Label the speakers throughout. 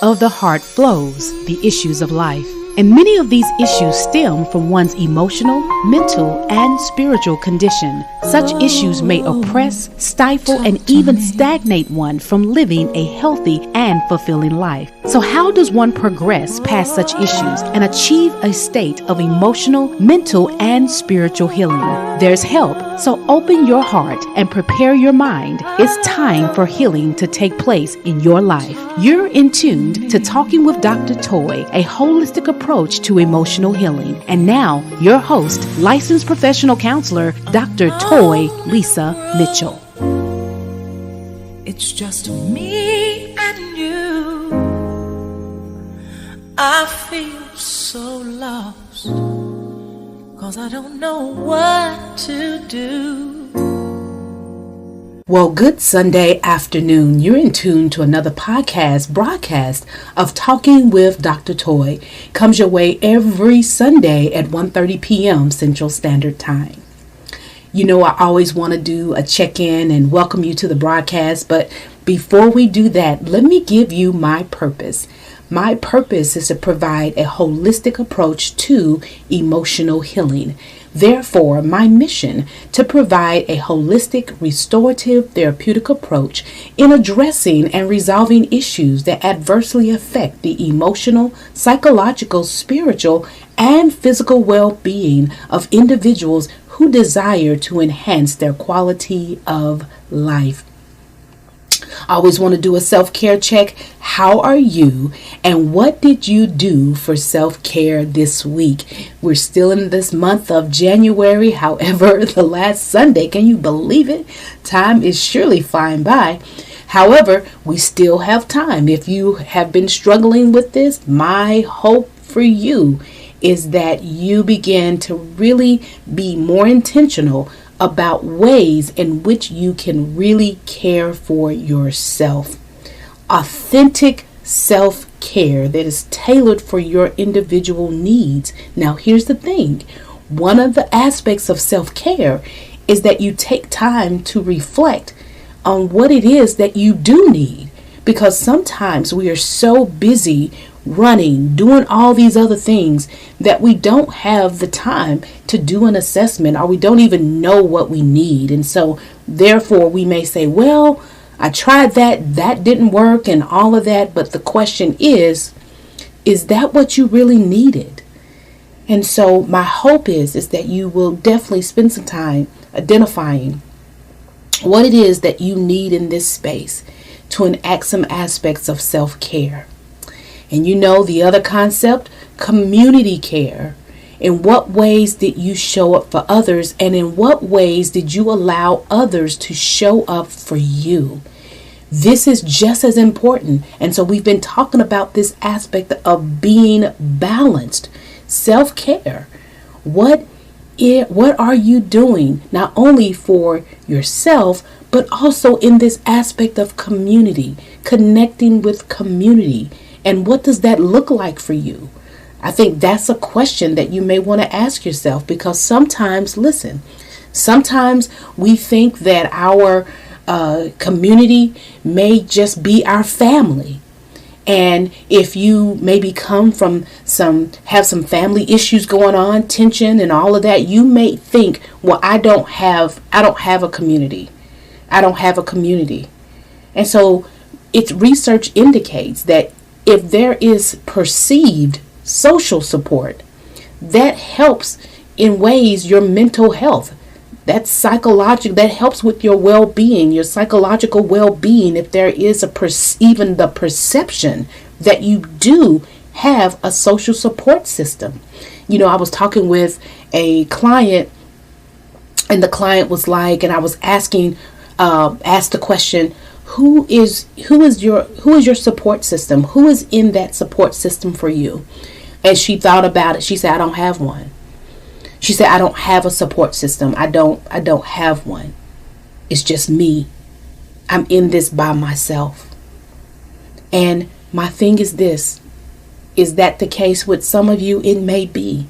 Speaker 1: of the heart flows the issues of life. And many of these issues stem from one's emotional, mental, and spiritual condition. Such issues may oppress, stifle, and even stagnate one from living a healthy and fulfilling life. So how does one progress past such issues and achieve a state of emotional, mental, and spiritual healing? There's help, so open your heart and prepare your mind. It's time for healing to take place in your life. You're in tune to Talking with Dr. Toy, a holistic approach to emotional healing. And now, your host, licensed professional counselor, Dr. Toy Lisa Mitchell.
Speaker 2: It's just me and you. I feel so lost, 'cause I don't know what to do.
Speaker 1: Well, good Sunday afternoon. You're in tune to another broadcast of Talking with Dr. Toy. Comes your way every Sunday at 1:30 p.m. Central Standard Time. You know, I always want to do a check-in and welcome you to the broadcast, but before we do that, let me give you my purpose. My purpose is to provide a holistic approach to emotional healing. Therefore, my mission to provide a holistic, restorative, therapeutic approach in addressing and resolving issues that adversely affect the emotional, psychological, spiritual, and physical well-being of individuals who desire to enhance their quality of life. I always want to do a self-care check. How are you? And what did you do for self-care this week? We're still in this month of January. However, the last Sunday, can you believe it? Time is surely flying by. However, we still have time. If you have been struggling with this, my hope for you is that you begin to really be more intentional about ways in which you can really care for yourself. Authentic self-care that is tailored for your individual needs. Now, here's the thing. One of the aspects of self-care is that you take time to reflect on what it is that you do need. Because sometimes we are so busy running, doing all these other things that we don't have the time to do an assessment, or we don't even know what we need. And so therefore we may say, well, I tried that didn't work and all of that. But the question is that what you really needed? And so my hope is that you will definitely spend some time identifying what it is that you need in this space to enact some aspects of self-care. And you know the other concept, community care. In what ways did you show up for others, and in what ways did you allow others to show up for you? This is just as important. And so we've been talking about this aspect of being balanced. Self-care. What are you doing not only for yourself, but also in this aspect of community, connecting with community? And what does that look like for you? I think that's a question that you may want to ask yourself, because sometimes we think that our community may just be our family. And if you maybe come from have some family issues going on, tension and all of that, you may think, well, I don't have a community. I don't have a community. And so its research indicates that if there is perceived social support, that helps in ways your mental health. That's psychological. That helps with your well-being, your psychological well-being. If there is even the perception that you do have a social support system. You know, I was talking with a client, and the client was like, and I was asked the question, who is your support system? Who is in that support system for you? And she thought about it. She said, I don't have one. She said, I don't have a support system. I don't have one. It's just me. I'm in this by myself. And my thing is this. Is that the case with some of you? It may be.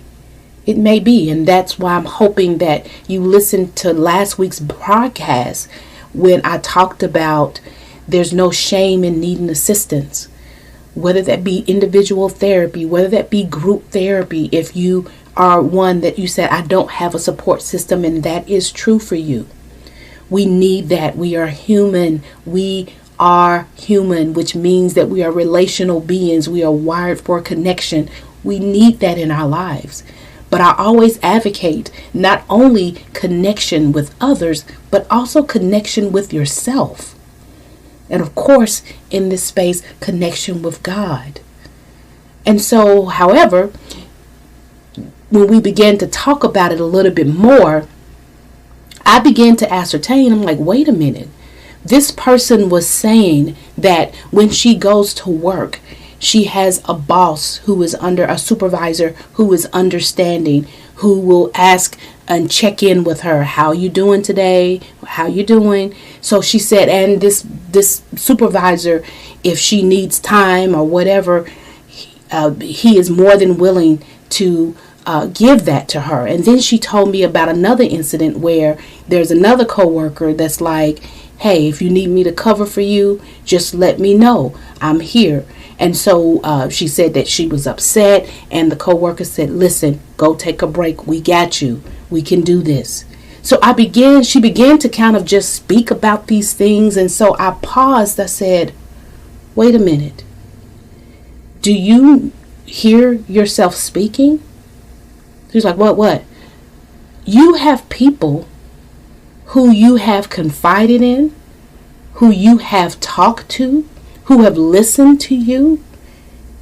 Speaker 1: It may be. And that's why I'm hoping that you listened to last week's broadcast when I talked about there's no shame in needing assistance. whether that be individual therapy, whether that be group therapy. If you are one that you said, I don't have a support system, and that is true for you. We need that. We are human. We are human, which means that we are relational beings. We are wired for connection. We need that in our lives. But I always advocate not only connection with others, but also connection with yourself. And of course, in this space, connection with God. And so, however, when we began to talk about it a little bit more, I began to ascertain, I'm like, wait a minute. This person was saying that when she goes to work, she has a boss who is under a supervisor who is understanding, who will ask and check in with her. How you doing today? How you doing? So she said, and this supervisor, if she needs time or whatever, he is more than willing to give that to her. And then she told me about another incident where there's another coworker that's like, hey, if you need me to cover for you, just let me know. I'm here. And so she said that she was upset, and the coworker said, listen, go take a break. We got you. We can do this. So she began to kind of just speak about these things. And so I paused. I said, wait a minute. Do you hear yourself speaking? She's like, what? You have people who you have confided in, who you have talked to, who have listened to you,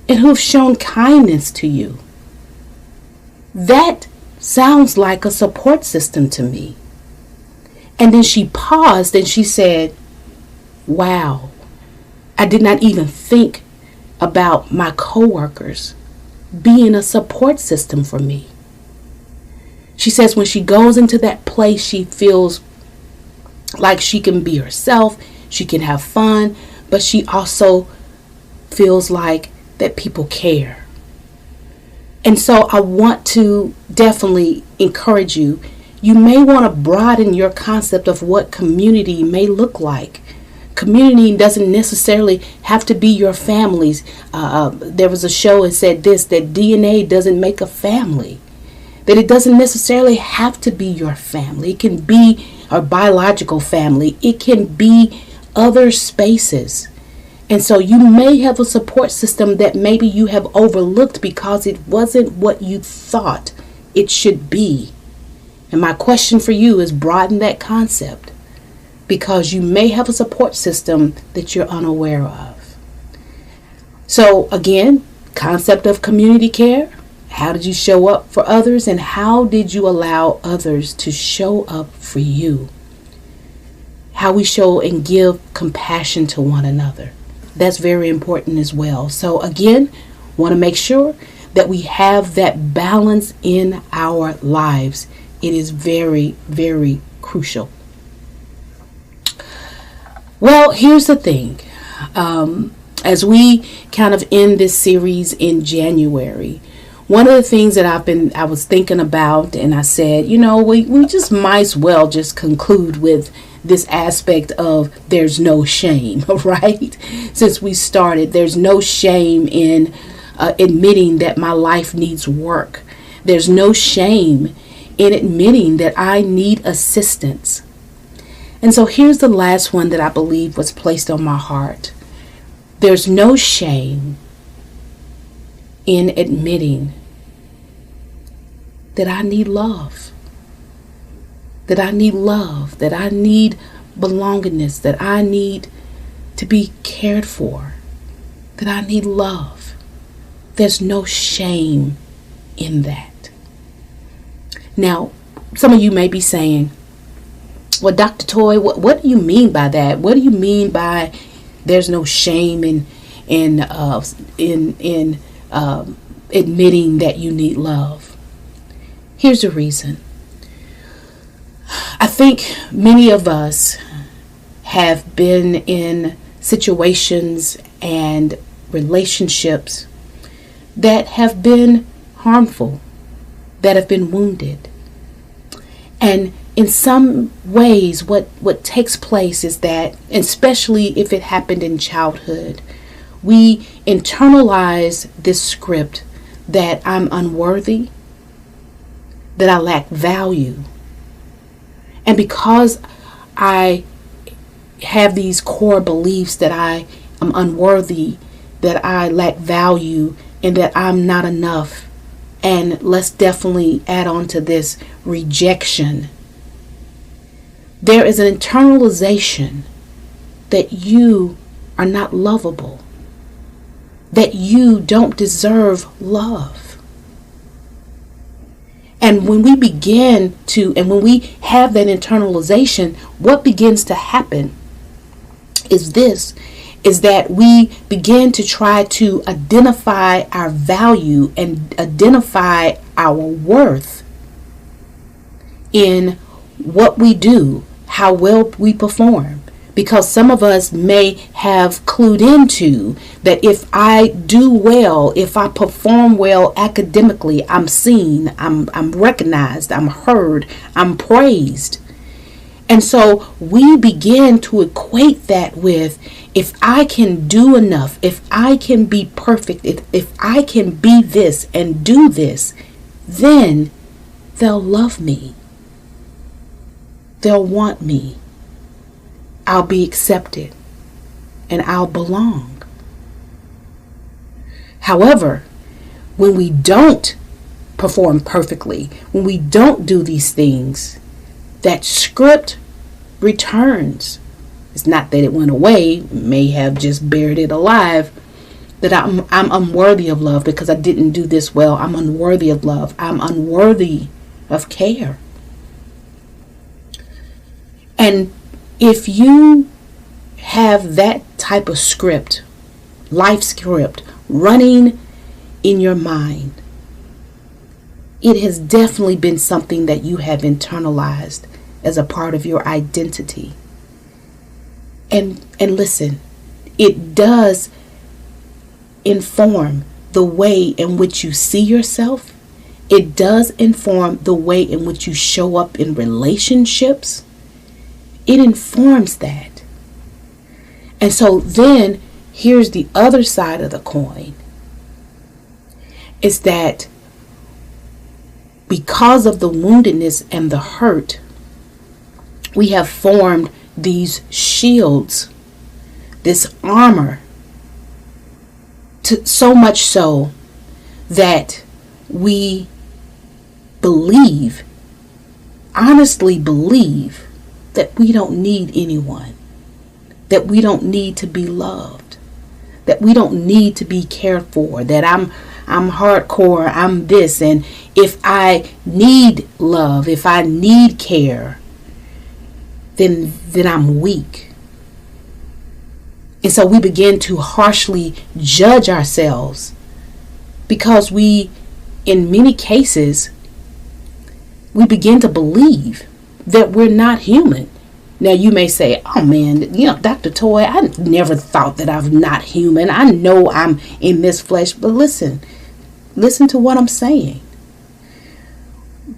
Speaker 1: and who have shown kindness to you. That sounds like a support system to me. And then she paused and she said, wow, I did not even think about my coworkers being a support system for me. She says when she goes into that place, she feels like she can be herself, she can have fun, but she also feels like that people care. And so I want to definitely encourage you. You may want to broaden your concept of what community may look like. Community doesn't necessarily have to be your families. There was a show that said this, that DNA doesn't make a family. That it doesn't necessarily have to be your family. It can be a biological family. It can be other spaces. And so you may have a support system that maybe you have overlooked because it wasn't what you thought it should be. And my question for you is broaden that concept, because you may have a support system that you're unaware of. So again, concept of community care. How did you show up for others, and how did you allow others to show up for you? How we show and give compassion to one another. That's very important as well. So again, want to make sure that we have that balance in our lives. It is very, very crucial. Well, here's the thing. As we kind of end this series in January, one of the things that I was thinking about, and I said, we just might as well just conclude with this aspect of there's no shame, right? Since we started, there's no shame in admitting that my life needs work. There's no shame in admitting that I need assistance. And so here's the last one that I believe was placed on my heart. There's no shame in admitting that I need love. That I need love. That I need belongingness. That I need to be cared for. That I need love. There's no shame in that. Now, some of you may be saying, well, Dr. Toy, what do you mean by that? What do you mean by there's no shame in admitting that you need love? Here's the reason. I think many of us have been in situations and relationships that have been harmful, that have been wounded. And in some ways, what takes place is that, especially if it happened in childhood, we internalize this script that I'm unworthy, that I lack value. And because I have these core beliefs that I am unworthy, that I lack value, and that I'm not enough, and let's definitely add on to this rejection, there is an internalization that you are not lovable, that you don't deserve love. And when we when we have that internalization, what begins to happen is that we begin to try to identify our value and identify our worth in what we do, how well we perform. Because some of us may have clued into that if I do well, if I perform well academically, I'm seen, I'm recognized, I'm heard, I'm praised. And so we begin to equate that with, if I can do enough, if I can be perfect, if I can be this and do this, then they'll love me. They'll want me. I'll be accepted and I'll belong. However, when we don't perform perfectly, when we don't do these things, that script returns. It's not that it went away, may have just buried it alive, that I'm unworthy of love because I didn't do this well. I'm unworthy of love. I'm unworthy of care. And if you have that type of script, life script, running in your mind, it has definitely been something that you have internalized as a part of your identity. And listen, it does inform the way in which you see yourself. It does inform the way in which you show up in relationships. It informs that. And so then here's the other side of the coin. Is that because of the woundedness and the hurt, we have formed these shields, this armor, so much so that we honestly believe that we don't need anyone, that we don't need to be loved, that we don't need to be cared for, that I'm hardcore, I'm this, and if I need love, if I need care, then I'm weak. And so we begin to harshly judge ourselves because we, in many cases, we begin to believe that we're not human. Now you may say, oh man, Dr. Toy, I never thought that I'm not human. I know I'm in this flesh. But listen to what I'm saying.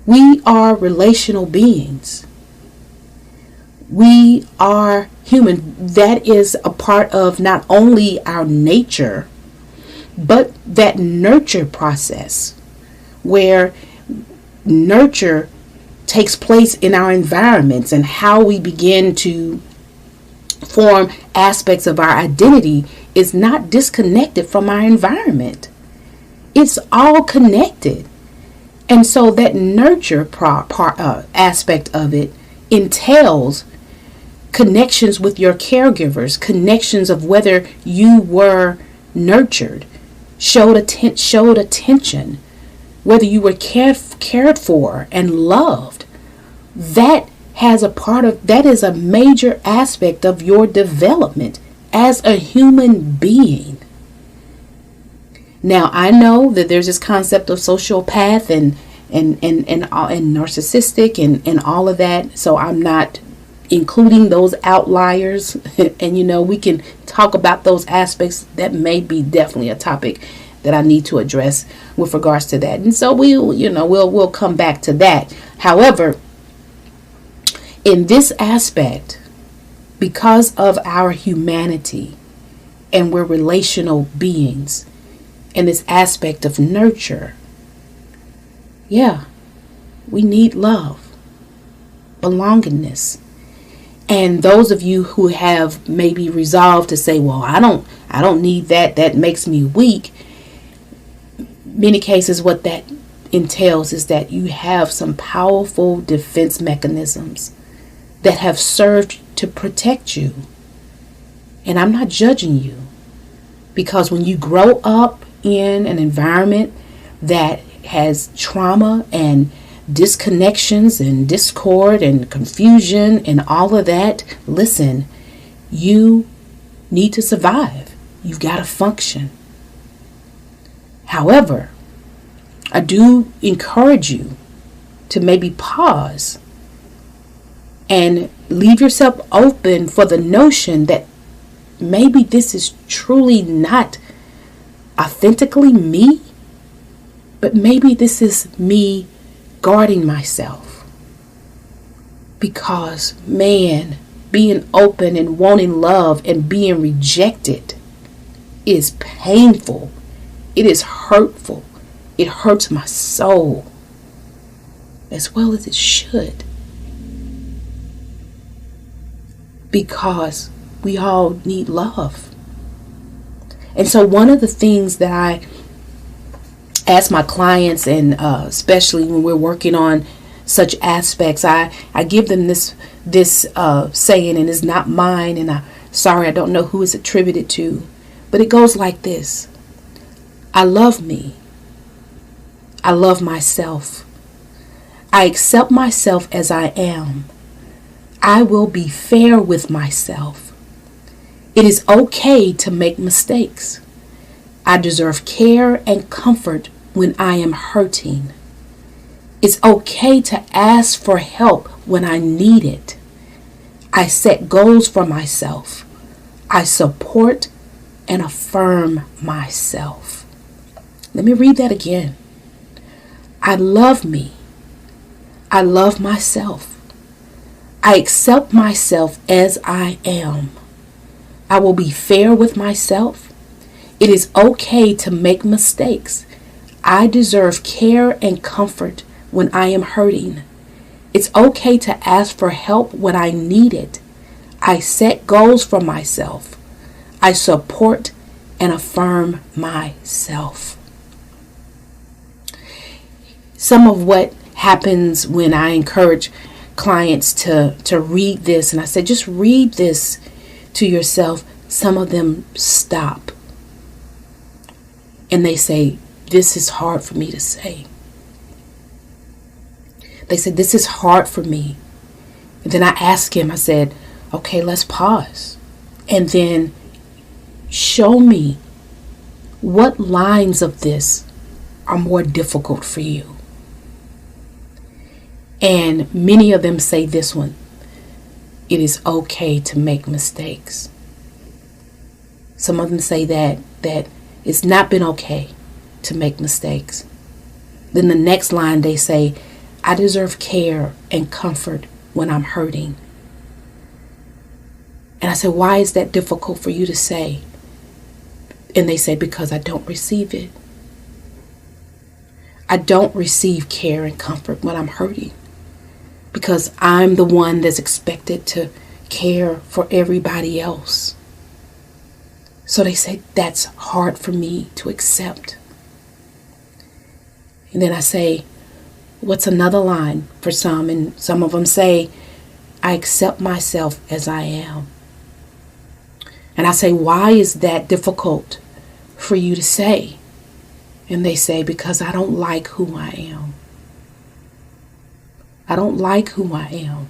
Speaker 1: We are relational beings. We are human. That is a part of not only our nature, but that nurture process where nurture takes place in our environments and how we begin to form aspects of our identity is not disconnected from our environment. It's all connected. And so that nurture aspect of it entails connections with your caregivers, connections of whether you were nurtured, showed attention, whether you were cared for and loved. That is a major aspect of your development as a human being. Now, I know that there's this concept of sociopath and narcissistic and all of that. So I'm not including those outliers. And we can talk about those aspects. That may be definitely a topic that I need to address with regards to that. And so we'll come back to that. However, in this aspect, because of our humanity, and we're relational beings. And this aspect of nurture, yeah, we need love, belongingness. And those of you who have maybe resolved to say, well, I don't need that, that makes me weak. Many cases what that entails is that you have some powerful defense mechanisms that have served to protect you. And I'm not judging you, because when you grow up in an environment that has trauma and disconnections and discord and confusion and all of that, listen, you need to survive. You've got to function. However, I do encourage you to maybe pause and leave yourself open for the notion that maybe this is truly not authentically me, but maybe this is me guarding myself. Because, man, being open and wanting love and being rejected is painful. It is hurtful. It hurts my soul, as well as it should. Because we all need love. And so one of the things that I ask my clients, and especially when we're working on such aspects, I give them this saying, and it's not mine, and I don't know who it's attributed to, but it goes like this: I love me. I love myself. I accept myself as I am. I will be fair with myself. It is okay to make mistakes. I deserve care and comfort when I am hurting. It's okay to ask for help when I need it. I set goals for myself. I support and affirm myself. Let me read that again. I love me. I love myself. I accept myself as I am. I will be fair with myself. It is okay to make mistakes. I deserve care and comfort when I am hurting. It's okay to ask for help when I need it. I set goals for myself. I support and affirm myself. Some of what happens when I encourage clients to read this, and I said, just read this to yourself, some of them stop. And they say, this is hard for me to say. They said, this is hard for me. And then I asked him, I said, okay, let's pause. And then show me what lines of this are more difficult for you. And many of them say this one: it is okay to make mistakes. Some of them say that it's not been okay to make mistakes. Then the next line they say, I deserve care and comfort when I'm hurting. And I said, why is that difficult for you to say? And they say, because I don't receive it. I don't receive care and comfort when I'm hurting, because I'm the one that's expected to care for everybody else. So they say, that's hard for me to accept. And then I say, what's another line for some? And some of them say, I accept myself as I am. And I say, why is that difficult for you to say? And they say, because I don't like who I am. I don't like who I am.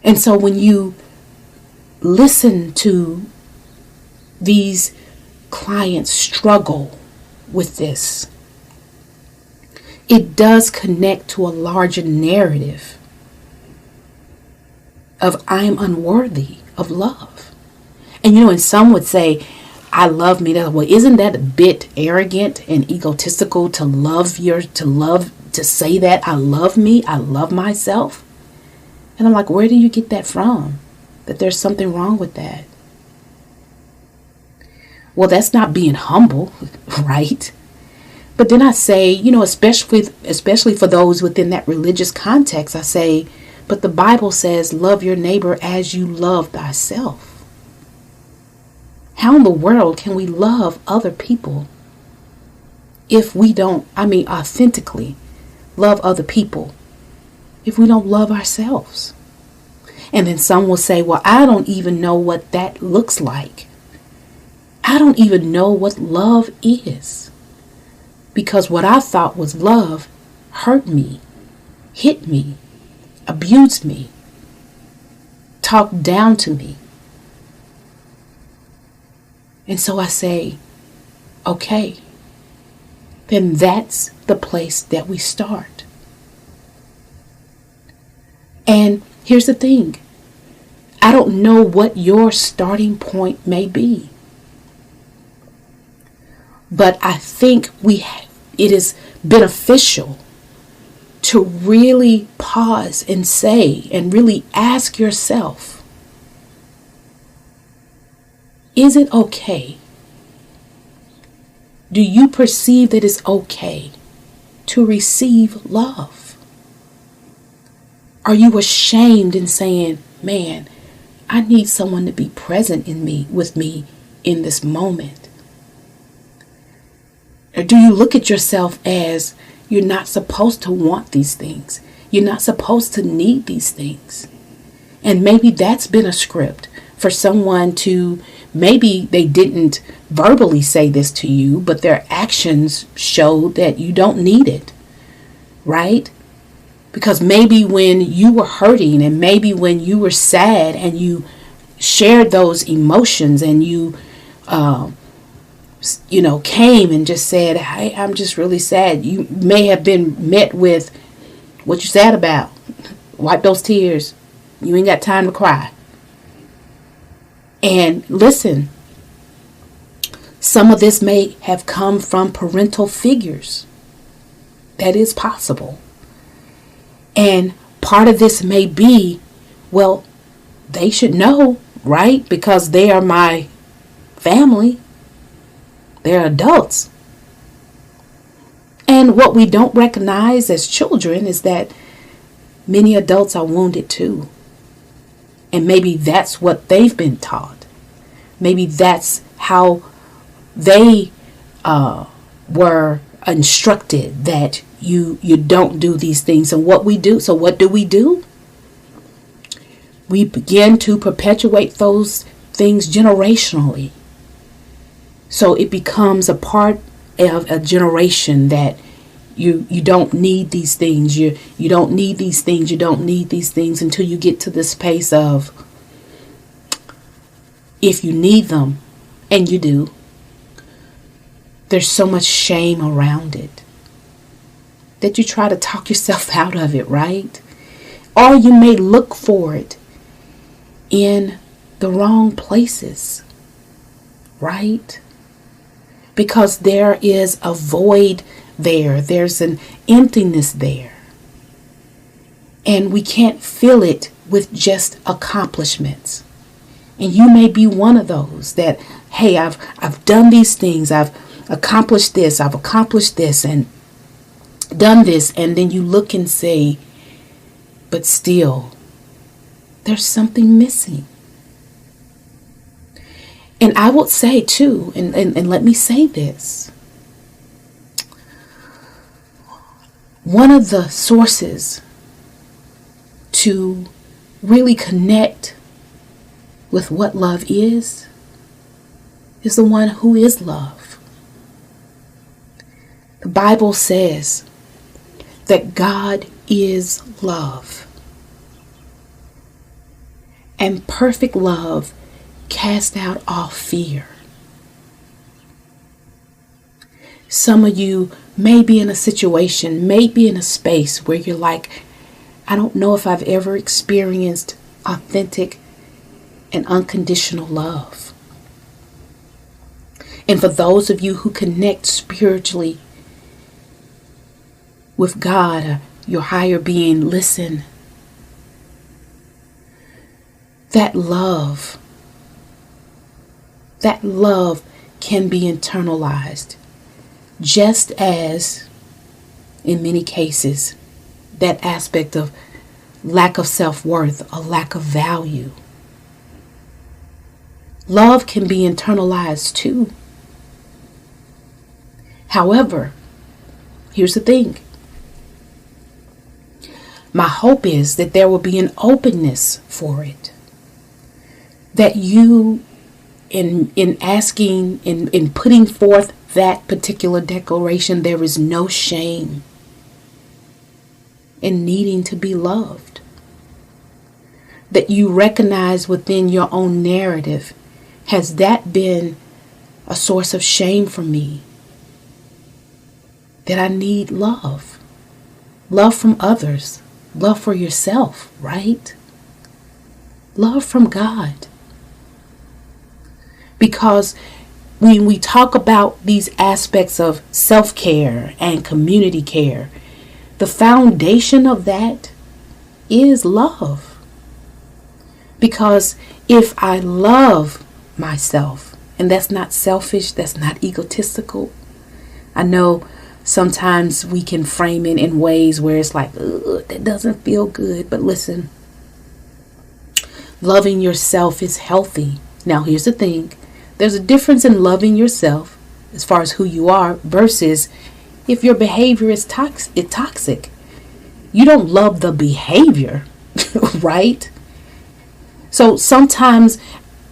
Speaker 1: And so when you listen to these clients struggle with this, it does connect to a larger narrative of I am unworthy of love. And and some would say, I love me. Well, isn't that a bit arrogant and egotistical to say that I love me, I love myself? And I'm like, where do you get that from? That there's something wrong with that? Well, that's not being humble, right? But then I say, especially for those within that religious context, I say, but the Bible says, love your neighbor as you love thyself. How in the world can we love other people if we don't, authentically love other people if we don't love ourselves? And then some will say, well, I don't even know what that looks like. I don't even know what love is. Because what I thought was love hurt me, hit me, abused me, talked down to me. And so I say, okay, then that's the place that we start. And here's the thing. I don't know what your starting point may be. But I think it is beneficial to really pause and say and really ask yourself, is it okay? Do you perceive that it's okay to receive love? Are you ashamed in saying, man, I need someone to be present with me in this moment? Or do you look at yourself as you're not supposed to want these things? You're not supposed to need these things. And maybe that's been a script for someone to, maybe they didn't verbally say this to you, but their actions show that you don't need it, right? Because maybe when you were hurting and maybe when you were sad and you shared those emotions and you came and just said, hey, I'm just really sad. You may have been met with, what you sad about? Wipe those tears. You ain't got time to cry. And listen, some of this may have come from parental figures. That is possible. And part of this may be, well, they should know, right? Because they are my family. They're adults. And what we don't recognize as children is that many adults are wounded too. And maybe that's what they've been taught. Maybe that's how they were instructed, that you don't do these things. And what we do, so what do? We begin to perpetuate those things generationally. So it becomes a part of a generation that you don't need these things. You don't need these things. You don't need these things until you get to this space of, if you need them, and you do, there's so much shame around it that you try to talk yourself out of it, right? Or you may look for it in the wrong places, right? Because there is a void there. There's an emptiness there. And we can't fill it with just accomplishments. And you may be one of those that, hey, I've done these things. I've accomplished this. I've accomplished this and done this. And then you look and say, but still, there's something missing. And I would say too, and let me say this. One of the sources to really connect with what love is the one who is love. The Bible says that God is love. And perfect love cast out all fear. Some of you may be in a situation, may be in a space where you're like, I don't know if I've ever experienced authentic and unconditional love. And for those of you who connect spiritually with God, your higher being, listen. That love can be internalized, just as in many cases that aspect of lack of self-worth, a lack of value. Love can be internalized too. However, here's the thing. My hope is that there will be an openness for it. That you, in asking, in putting forth that particular declaration, there is no shame in needing to be loved. That you recognize within your own narrative, has that been a source of shame for me? That I need love. Love from others. Love for yourself, right? Love from God. Because when we talk about these aspects of self-care and community care, the foundation of that is love. Because if I love myself, and that's not selfish, that's not egotistical. I know sometimes we can frame it in ways where it's like, that doesn't feel good. But listen, loving yourself is healthy. Now, here's the thing. There's a difference in loving yourself as far as who you are versus if your behavior is toxic. You don't love the behavior, right? So sometimes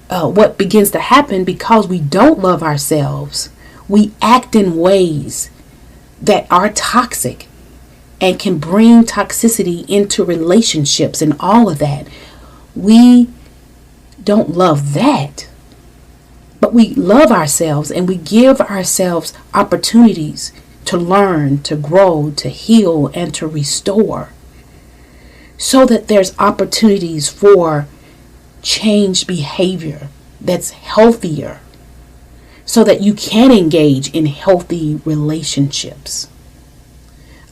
Speaker 1: what begins to happen, because we don't love ourselves, we act in ways that are toxic and can bring toxicity into relationships and all of that. We don't love that, but we love ourselves, and we give ourselves opportunities to learn, to grow, to heal, and to restore, so that there's opportunities for changed behavior that's healthier, so that you can engage in healthy relationships.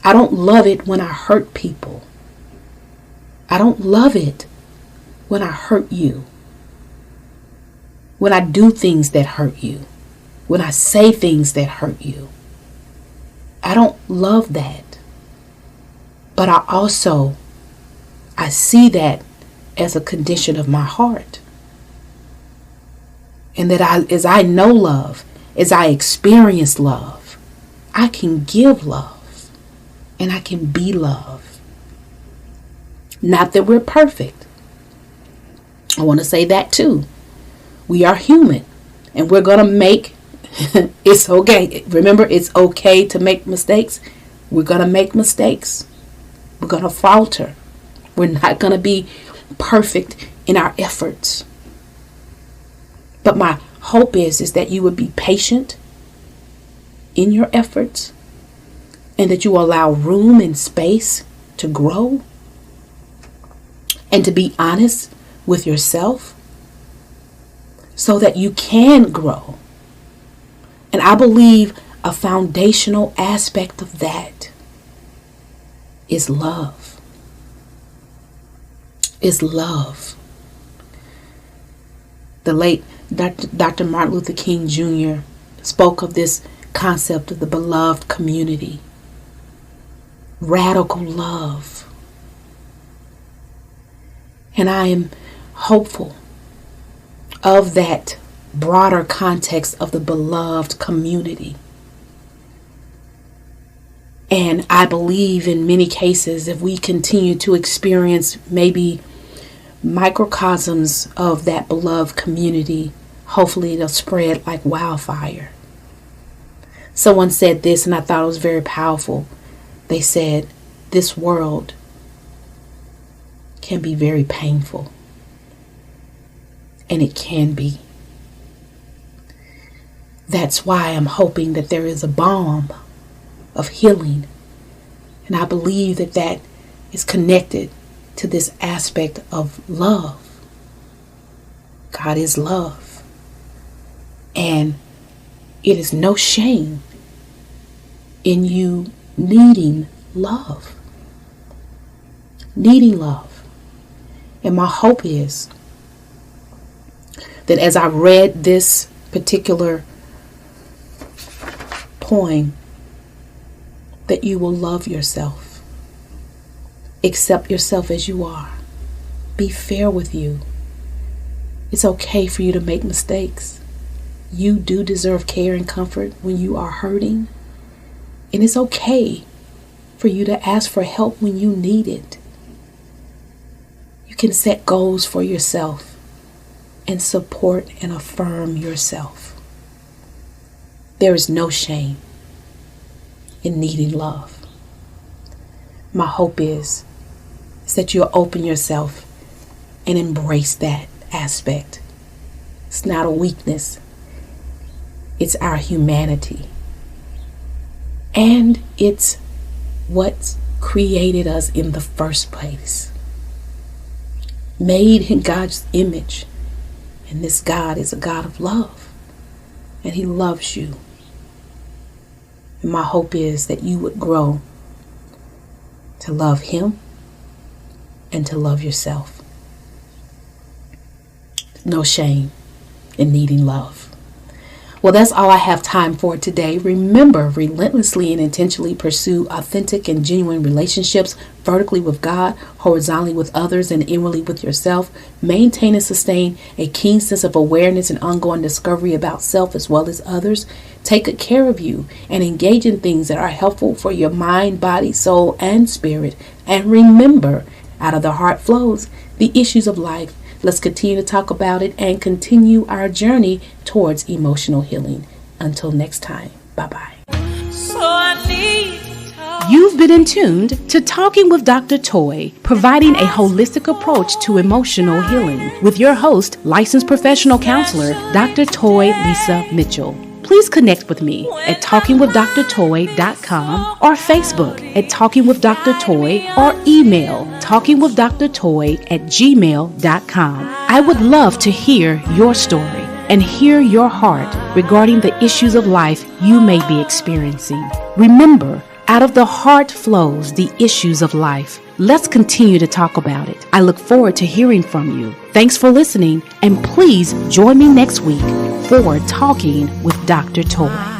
Speaker 1: I don't love it when I hurt people. I don't love it when I hurt you. When I do things that hurt you. When I say things that hurt you. I don't love that. But I see that as a condition of my heart. And that as I know love, as I experience love, I can give love and I can be love. Not that we're perfect. I want to say that too. We are human, and we're going to make, it's okay. Remember, it's okay to make mistakes. We're going to make mistakes. We're going to falter. We're not going to be perfect in our efforts. But my hope is that you would be patient in your efforts, and that you allow room and space to grow, and to be honest with yourself so that you can grow. And I believe a foundational aspect of that is love. Is love. The late Dr. Martin Luther King Jr. spoke of this concept of the beloved community. Radical love. And I am hopeful of that broader context of the beloved community. And I believe in many cases, if we continue to experience maybe microcosms of that beloved community, hopefully it'll spread like wildfire. Someone said this, and I thought it was very powerful. They said, this world can be very painful. And it can be. That's why I'm hoping that there is a balm of healing. And I believe that that is connected to this aspect of love. God is love. And it is no shame in you needing love. Needing love. And my hope is that as I read this particular point that you will love yourself. Accept yourself as you are. Be fair with you. It's okay for you to make mistakes. You do deserve care and comfort when you are hurting. And it's okay for you to ask for help when you need it. You can set goals for yourself and support and affirm yourself. There is no shame in needing love. My hope is that you'll open yourself and embrace that aspect. It's not a weakness. It's our humanity. And it's what created us in the first place. Made in God's image. And this God is a God of love. And He loves you. And my hope is that you would grow to love Him and to love yourself. No shame in needing love. Well, that's all I have time for today. Remember, relentlessly and intentionally pursue authentic and genuine relationships vertically with God, horizontally with others, and inwardly with yourself. Maintain and sustain a keen sense of awareness and ongoing discovery about self as well as others. Take good care of you and engage in things that are helpful for your mind, body, soul, and spirit. And remember, out of the heart flows the issues of life. Let's continue to talk about it and continue our journey towards emotional healing. Until next time, bye-bye. You've been in tuned to Talking with Dr. Toy, providing a holistic approach to emotional healing with your host, licensed professional counselor, Dr. Toy Lisa Mitchell. Please connect with me at talkingwithdrtoy.com or Facebook at Talking with Dr. Toy or email talkingwithdrtoy@gmail.com. I would love to hear your story and hear your heart regarding the issues of life you may be experiencing. Remember, out of the heart flows the issues of life. Let's continue to talk about it. I look forward to hearing from you. Thanks for listening, and please join me next week for Talking with Dr. Toy.